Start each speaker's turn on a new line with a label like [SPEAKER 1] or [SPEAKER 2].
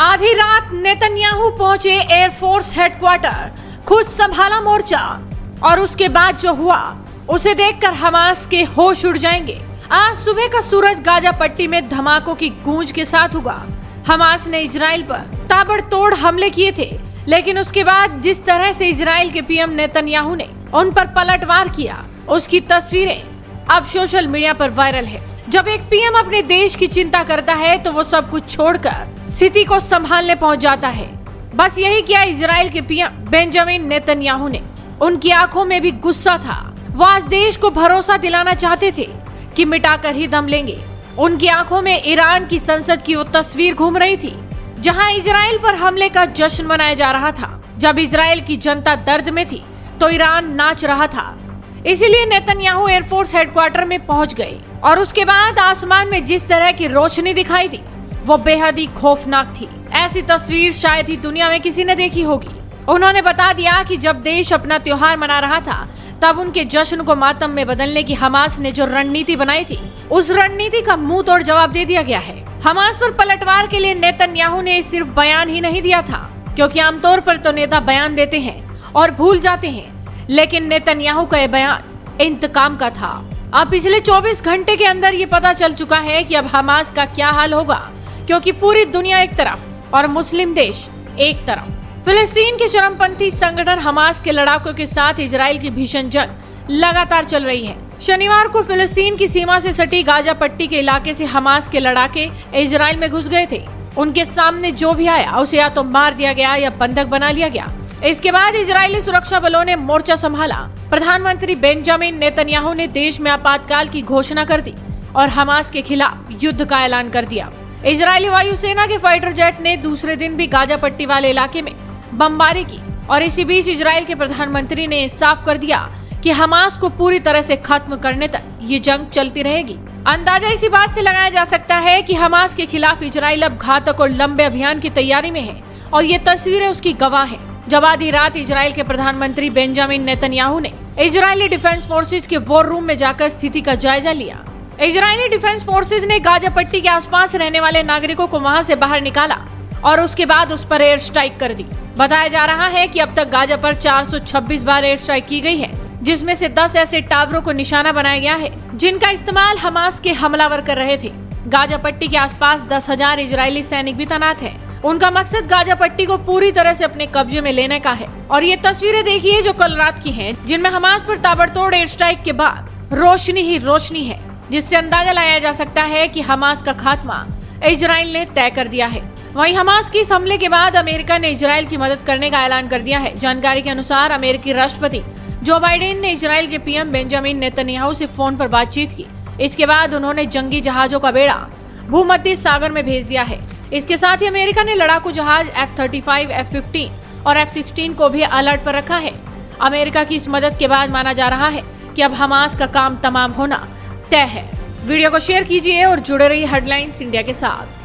[SPEAKER 1] आधी रात नेतन्याहू पहुंचे एयरफोर्स हेडक्वार्टर, खुद संभाला मोर्चा और उसके बाद जो हुआ उसे देखकर हमास के होश उड़ जाएंगे। आज सुबह का सूरज गाजा पट्टी में धमाकों की गूंज के साथ उगा। हमास ने इजराइल पर ताबड़तोड़ हमले किए थे, लेकिन उसके बाद जिस तरह से इजराइल के पीएम नेतन्याहू ने उन पर पलटवार किया, उसकी तस्वीरें अब सोशल मीडिया पर वायरल है। जब एक पीएम अपने देश की चिंता करता है तो वो सब कुछ छोड़कर स्थिति को संभालने पहुंच जाता है। बस यही किया इजराइल के पीएम बेंजामिन नेतन्याहू ने। उनकी आंखों में भी गुस्सा था। वो आज देश को भरोसा दिलाना चाहते थे कि मिटाकर ही दम लेंगे। उनकी आंखों में ईरान की संसद की वो तस्वीर घूम रही थी जहां इजराइल पर हमले का जश्न मनाया जा रहा था। जब इजराइल की जनता दर्द में थी तो ईरान नाच रहा था। इसीलिए नेतन्याहू एयरफोर्स हेडक्वार्टर में पहुंच गए और उसके बाद आसमान में जिस तरह की रोशनी दिखाई दी वो बेहद ही खौफनाक थी। ऐसी तस्वीर शायद ही दुनिया में किसी ने देखी होगी। उन्होंने बता दिया कि जब देश अपना त्योहार मना रहा था तब उनके जश्न को मातम में बदलने की हमास ने जो रणनीति बनाई थी, उस रणनीति का मुंह तोड़ जवाब दे दिया गया है। हमास पर पलटवार के लिए नेतन्याहू ने सिर्फ बयान ही नहीं दिया था, क्योंकि आमतौर पर तो नेता बयान देते हैं और भूल जाते हैं, लेकिन नेतन्याहू का यह बयान इंतकाम का था। अब पिछले 24 घंटे के अंदर ये पता चल चुका है कि अब हमास का क्या हाल होगा, क्योंकि पूरी दुनिया एक तरफ और मुस्लिम देश एक तरफ। फिलिस्तीन के चरमपंथी संगठन हमास के लड़ाकों के साथ इजराइल की भीषण जंग लगातार चल रही है। शनिवार को फिलिस्तीन की सीमा से सटी गाजा पट्टी के इलाके से हमास के लड़ाके इजराइल में घुस गए थे। उनके सामने जो भी आया उसे या तो मार दिया गया या बंधक बना लिया गया। इसके बाद इजरायली सुरक्षा बलों ने मोर्चा संभाला। प्रधानमंत्री बेंजामिन नेतन्याहू ने देश में आपातकाल की घोषणा कर दी और हमास के खिलाफ युद्ध का ऐलान कर दिया। इजरायली वायुसेना के फाइटर जेट ने दूसरे दिन भी गाजा पट्टी वाले इलाके में बमबारी की और इसी बीच इजराइल के प्रधानमंत्री ने साफ कर दिया कि हमास को पूरी तरह से खत्म करने तक ये जंग चलती रहेगी। अंदाजा इसी बात से लगाया जा सकता है कि हमास के खिलाफ इजराइल अब घातक और लंबे अभियान की तैयारी में है और ये तस्वीरें उसकी गवाह हैं। जब आधी रात इजराइल के प्रधानमंत्री बेंजामिन नेतन्याहू ने इजरायली डिफेंस फोर्सेज के वॉर रूम में जाकर स्थिति का जायजा लिया। इजरायली डिफेंस फोर्सेज ने गाजा पट्टी के आसपास रहने वाले नागरिकों को वहां से बाहर निकाला और उसके बाद उस पर एयर स्ट्राइक कर दी। बताया जा रहा है कि अब तक गाजा पर 426 बार एयर स्ट्राइक की गई है, जिसमें से 10 ऐसे टावरों को निशाना बनाया गया है जिनका इस्तेमाल हमास के हमलावर कर रहे थे। गाजा पट्टी के आसपास 10,000 इजरायली सैनिक भी तैनात हैं। उनका मकसद गाजा पट्टी को पूरी तरह से अपने कब्जे में लेने का है। और ये तस्वीरें देखिए जो कल रात की हैं, जिनमें हमास पर ताबड़तोड़ एयर स्ट्राइक के बाद रोशनी ही रोशनी है, जिससे अंदाजा लगाया जा सकता है कि हमास का खात्मा इजराइल ने तय कर दिया है। वहीं हमास के इस हमले के बाद अमेरिका ने इजराइल की मदद करने का ऐलान कर दिया है। जानकारी के अनुसार अमेरिकी राष्ट्रपति जो बाइडेन ने इजराइल के पीएम बेंजामिन नेतन्याहू से फोन पर बातचीत की। इसके बाद उन्होंने जंगी जहाजों का बेड़ा भूमध्य सागर में भेज दिया है। इसके साथ ही अमेरिका ने लड़ाकू जहाज F-35, F-15 और F-16 को भी अलर्ट पर रखा है। अमेरिका की इस मदद के बाद माना जा रहा है कि अब हमास का काम तमाम होना तय है। वीडियो को शेयर कीजिए और जुड़े रहिए हेडलाइंस इंडिया के साथ।